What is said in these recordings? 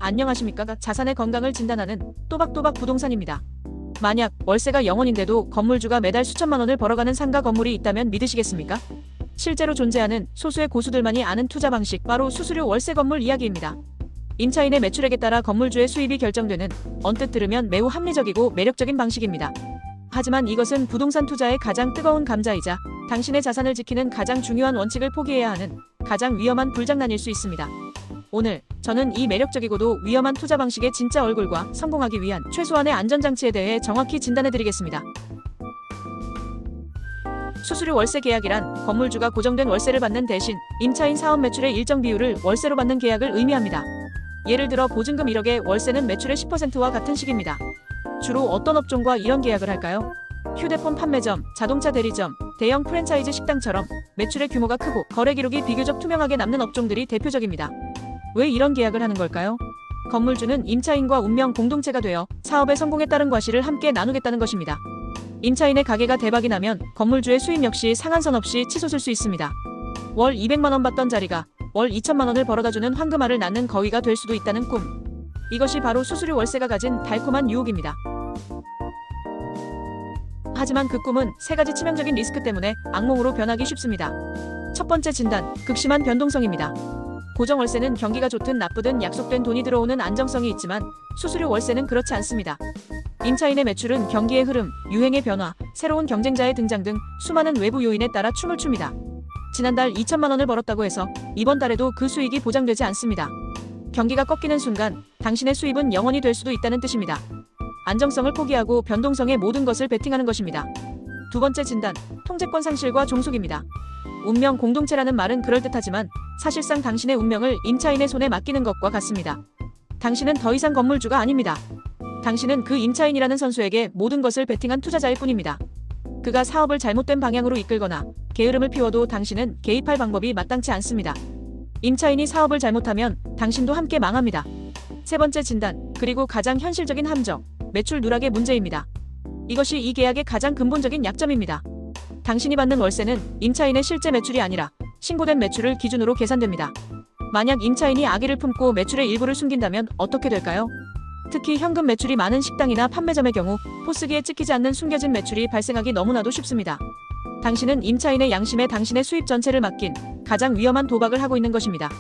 안녕하십니까? 자산의 건강을 진단하는 또박또박 부동산입니다. 만약 월세가 0원인데도 건물주가 매달 수천만 원을 벌어가는 상가 건물이 있다면 믿으시겠습니까? 실제로 존재하는 소수의 고수들만이 아는 투자 방식, 바로 수수료 월세 건물 이야기입니다. 임차인의 매출액에 따라 건물주의 수입이 결정되는, 언뜻 들으면 매우 합리적이고 매력적인 방식입니다. 하지만 이것은 부동산 투자의 가장 뜨거운 감자이자 당신의 자산을 지키는 가장 중요한 원칙을 포기해야 하는 가장 위험한 불장난일 수 있습니다. 오늘 저는 이 매력적이고도 위험한 투자 방식의 진짜 얼굴과 성공하기 위한 최소한의 안전장치에 대해 정확히 진단해드리겠습니다. 수수료 월세 계약이란 건물주가 고정된 월세를 받는 대신 임차인 사업 매출의 일정 비율을 월세로 받는 계약을 의미합니다. 예를 들어 보증금 1억에 월세는 매출의 10%와 같은 식입니다. 주로 어떤 업종과 이런 계약을 할까요? 휴대폰 판매점, 자동차 대리점, 대형 프랜차이즈 식당처럼 매출의 규모가 크고 거래 기록이 비교적 투명하게 남는 업종들이 대표적입니다. 왜 이런 계약을 하는 걸까요? 건물주는 임차인과 운명 공동체가 되어 사업의 성공에 따른 과실을 함께 나누겠다는 것입니다. 임차인의 가게가 대박이 나면 건물주의 수입 역시 상한선 없이 치솟을 수 있습니다. 월 200만 원 받던 자리가 월 2천만 원을 벌어다주는 황금알을 낳는 거위가 될 수도 있다는 꿈. 이것이 바로 수수료 월세가 가진 달콤한 유혹입니다. 하지만 그 꿈은 세 가지 치명적인 리스크 때문에 악몽으로 변하기 쉽습니다. 첫 번째 진단, 극심한 변동성입니다. 고정 월세는 경기가 좋든 나쁘든 약속된 돈이 들어오는 안정성이 있지만 수수료 월세는 그렇지 않습니다. 임차인의 매출은 경기의 흐름, 유행의 변화, 새로운 경쟁자의 등장 등 수많은 외부 요인에 따라 춤을 춥니다. 지난달 2천만 원을 벌었다고 해서 이번 달에도 그 수익이 보장되지 않습니다. 경기가 꺾이는 순간 당신의 수입은 0원이 될 수도 있다는 뜻입니다. 안정성을 포기하고 변동성의 모든 것을 베팅하는 것입니다. 두 번째 진단, 통제권 상실과 종속입니다. 운명 공동체라는 말은 그럴듯하지만 사실상 당신의 운명을 임차인의 손에 맡기는 것과 같습니다. 당신은 더 이상 건물주가 아닙니다. 당신은 그 임차인이라는 선수에게 모든 것을 베팅한 투자자일 뿐입니다. 그가 사업을 잘못된 방향으로 이끌거나 게으름을 피워도 당신은 개입할 방법이 마땅치 않습니다. 임차인이 사업을 잘못하면 당신도 함께 망합니다. 세 번째 진단, 그리고 가장 현실적인 함정, 매출 누락의 문제입니다. 이것이 이 계약의 가장 근본적인 약점입니다. 당신이 받는 월세는 임차인의 실제 매출이 아니라 신고된 매출을 기준으로 계산됩니다. 만약 임차인이 악의를 품고 매출의 일부를 숨긴다면 어떻게 될까요? 특히 현금 매출이 많은 식당이나 판매점의 경우 포스기에 찍히지 않는 숨겨진 매출이 발생하기 너무나도 쉽습니다. 당신은 임차인의 양심에 당신의 수입 전체를 맡긴 가장 위험한 도박을 하고 있는 것입니다.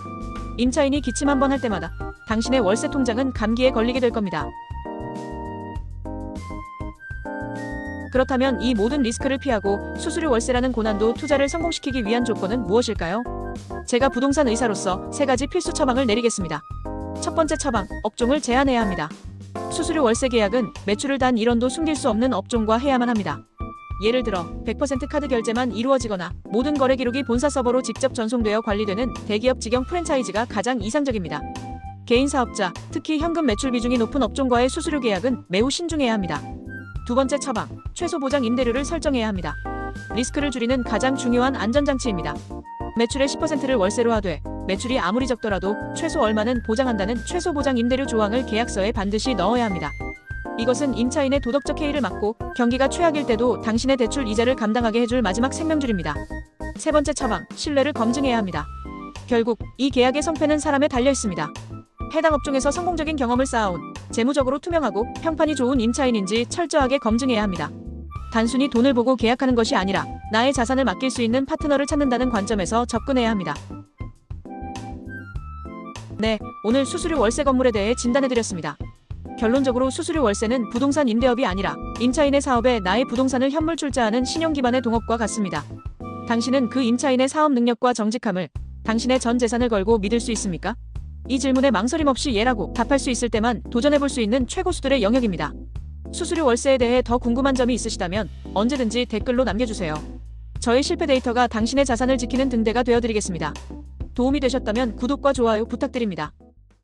임차인이 기침 한 번 할 때마다 당신의 월세 통장은 감기에 걸리게 될 겁니다. 그렇다면 이 모든 리스크를 피하고 수수료 월세라는 고난도 투자를 성공시키기 위한 조건은 무엇일까요? 제가 부동산 의사로서 세 가지 필수 처방을 내리겠습니다. 첫 번째 처방, 업종을 제한해야 합니다. 수수료 월세 계약은 매출을 단 1원도 숨길 수 없는 업종과 해야만 합니다. 예를 들어 100% 카드 결제만 이루어지거나 모든 거래 기록이 본사 서버로 직접 전송되어 관리되는 대기업 직영 프랜차이즈가 가장 이상적입니다. 개인 사업자, 특히 현금 매출 비중이 높은 업종과의 수수료 계약은 매우 신중해야 합니다. 두 번째 처방, 최소 보장 임대료를 설정해야 합니다. 리스크를 줄이는 가장 중요한 안전장치입니다. 매출의 10%를 월세로 하되 매출이 아무리 적더라도 최소 얼마는 보장한다는 최소 보장 임대료 조항을 계약서에 반드시 넣어야 합니다. 이것은 임차인의 도덕적 해이를 막고 경기가 최악일 때도 당신의 대출 이자를 감당하게 해줄 마지막 생명줄입니다. 세 번째 처방, 신뢰를 검증해야 합니다. 결국 이 계약의 성패는 사람에 달려 있습니다. 해당 업종에서 성공적인 경험을 쌓아온, 재무적으로 투명하고 평판이 좋은 임차인인지 철저하게 검증해야 합니다. 단순히 돈을 보고 계약하는 것이 아니라 나의 자산을 맡길 수 있는 파트너를 찾는다는 관점에서 접근해야 합니다. 네, 오늘 수수료 월세 건물에 대해 진단해드렸습니다. 결론적으로 수수료 월세는 부동산 임대업이 아니라 임차인의 사업에 나의 부동산을 현물 출자하는 신용 기반의 동업과 같습니다. 당신은 그 임차인의 사업 능력과 정직함을 당신의 전 재산을 걸고 믿을 수 있습니까? 이 질문에 망설임 없이 예라고 답할 수 있을 때만 도전해볼 수 있는 최고수들의 영역입니다. 수수료 월세에 대해 더 궁금한 점이 있으시다면 언제든지 댓글로 남겨주세요. 저의 실패 데이터가 당신의 자산을 지키는 등대가 되어드리겠습니다. 도움이 되셨다면 구독과 좋아요 부탁드립니다.